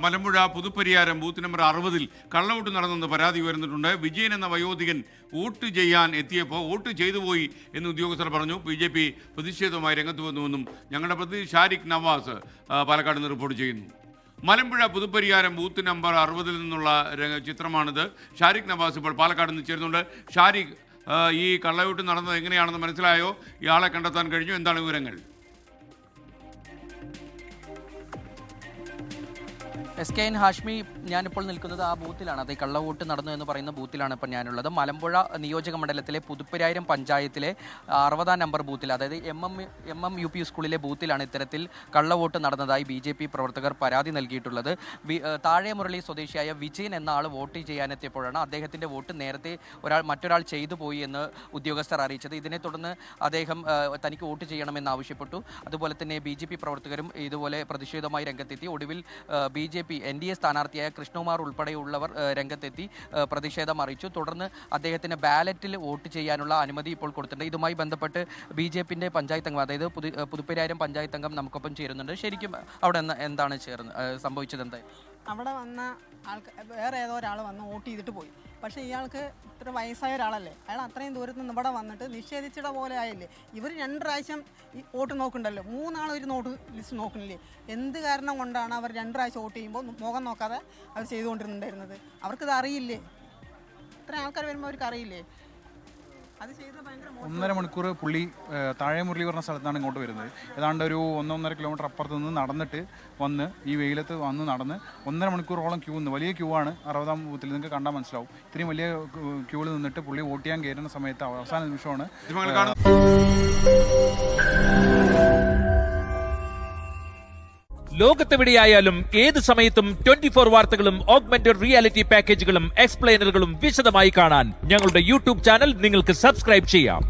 Malampuzha Puthupariyaram booth number 60-ൽ കള്ളവോട്ട് നടന്നെന്ന് പരാതി ഉയർന്നിട്ടുണ്ട്. വിജയൻ എന്ന വയോധികൻ വോട്ട് ചെയ്യാൻ എത്തിയപ്പോൾ വോട്ട് ചെയ്തു പോയി എന്ന് ഉദ്യോഗസ്ഥർ പറഞ്ഞു. BJP പ്രതിഷേധവുമായി രംഗത്ത് വന്നുവെന്നും ഞങ്ങളുടെ പ്രതിനിധി ഷാരിഖ് നവാസ് പാലക്കാട് നിന്ന് റിപ്പോർട്ട് ചെയ്യുന്നു. മലമ്പുഴ പുതുപ്പരിയാരം ബൂത്ത് നമ്പർ 60-ൽ നിന്നുള്ള ചിത്രമാണിത്. ഷാരിഖ് നവാസ് ഇപ്പോൾ പാലക്കാട് നിന്ന് ചേരുന്നുണ്ട്. ഷാരിഖ്, ഈ കള്ളവോട്ട് നടന്നത് എങ്ങനെയാണെന്ന് മനസ്സിലായോ? ഇയാളെ കണ്ടെത്താൻ കഴിഞ്ഞു? എന്താണ് വിവരങ്ങൾ? SKN ഹാഷ്മി, ഞാനിപ്പോൾ നിൽക്കുന്നത് ആ ബൂത്തിലാണ്. അത് കള്ളവോട്ട് നടന്നു എന്ന് പറയുന്ന ബൂത്തിലാണ് ഇപ്പോൾ ഞാനുള്ളത്. മലമ്പുഴ നിയോജക മണ്ഡലത്തിലെ പുതുപ്പരിയാരം പഞ്ചായത്തിലെ 60-ാം നമ്പർ ബൂത്തിൽ, അതായത് MMUP സ്കൂളിലെ ബൂത്തിലാണ് ഇത്തരത്തിൽ കള്ളവോട്ട് നടന്നതായി BJP പ്രവർത്തകർ പരാതി നൽകിയിട്ടുള്ളത്. താഴെ മുരളി സ്വദേശിയായ വിജയൻ എന്ന ആൾ വോട്ട് ചെയ്യാനെത്തിയപ്പോഴാണ് അദ്ദേഹത്തിൻ്റെ വോട്ട് നേരത്തെ മറ്റൊരാൾ ചെയ്തു പോയി എന്ന് ഉദ്യോഗസ്ഥർ അറിയിച്ചത്. ഇതിനെ തുടർന്ന് അദ്ദേഹം തനിക്ക് വോട്ട് ചെയ്യണമെന്ന് ആവശ്യപ്പെട്ടു. അതുപോലെ തന്നെ BJP പ്രവർത്തകരും ഇതുപോലെ പ്രതിഷേധവുമായി രംഗത്തെത്തി. ഒടുവിൽ BJP NDA സ്ഥാനാർത്ഥിയായ കൃഷ്ണകുമാർ ഉൾപ്പെടെയുള്ളവർ രംഗത്തെത്തി പ്രതിഷേധം അറിയിച്ചു. തുടർന്ന് അദ്ദേഹത്തിന് ബാലറ്റിൽ വോട്ട് ചെയ്യാനുള്ള അനുമതി ഇപ്പോൾ കൊടുത്തിട്ടുണ്ട്. ഇതുമായി ബന്ധപ്പെട്ട് BJPന്റെ പഞ്ചായത്ത് അംഗം, അതായത് പുതുപ്പരിയാരം പഞ്ചായത്ത് അംഗം നമുക്കൊപ്പം ചേരുന്നുണ്ട്. ശരിക്കും അവിടെ എന്താണ് സംഭവിച്ചത്? എന്തായാലും അവിടെ വന്ന വേറെ ഏതോ ഒരാൾ വന്ന് വോട്ട് ചെയ്തിട്ട് പോയി. പക്ഷേ ഇയാൾക്ക് ഇത്ര വയസ്സായ ഒരാളല്ലേ, അയാൾ അത്രയും ദൂരത്ത് നിന്ന് ഇവിടെ വന്നിട്ട് നിഷേധിച്ചിട പോലെ ആയില്ലേ. ഇവർ 2 പ്രാവശ്യം ഈ വോട്ട് നോക്കണ്ടല്ലോ, 3 ആൾ ഒരു നോട്ട് ലിസ്റ്റ് നോക്കണില്ലേ? എന്ത് കാരണം കൊണ്ടാണ് അവർ 2 പ്രാവശ്യം വോട്ട് ചെയ്യുമ്പോൾ മുഖം നോക്കാതെ അവർ ചെയ്തുകൊണ്ടിരുന്നുണ്ടായിരുന്നത്? അവർക്കിത് അറിയില്ലേ? ഇത്രയും ആൾക്കാർ വരുമ്പോൾ അവർക്ക് അറിയില്ലേ? അത് ചെയ്ത് ഭയങ്കര 1.5 മണിക്കൂർ പുള്ളി താഴെ മുരളി പറഞ്ഞ സ്ഥലത്താണ് ഇങ്ങോട്ട് വരുന്നത്. ഏതാണ്ട് ഒരു 1-1.5 കിലോമീറ്റർ അപ്പുറത്ത് നിന്ന് നടന്നിട്ട് വന്ന് ഈ വെയിലത്ത് വന്ന് നടന്ന് 1.5 മണിക്കൂറോളം ക്യൂ നിന്ന്, വലിയ ക്യൂ ആണ് 60-ാം ബൂത്തിൽ, നിങ്ങൾക്ക് കണ്ടാൽ മനസ്സിലാവും. ഇത്രയും വലിയ ക്യൂവിൽ നിന്നിട്ട് പുള്ളി വോട്ട് ചെയ്യാൻ കയറുന്ന സമയത്ത് അവസാന നിമിഷമാണ്. ലോകത്തെവിടെയായാലും ഏത് സമയത്തും 24 വാർത്തകളും ഓഗ്മെന്റഡ് റിയാലിറ്റി പാക്കേജുകളും എക്സ്പ്ലെയിനറുകളും വിശദമായി കാണാൻ ഞങ്ങളുടെ YouTube ചാനൽ നിങ്ങൾക്ക് സബ്സ്ക്രൈബ് ചെയ്യാം.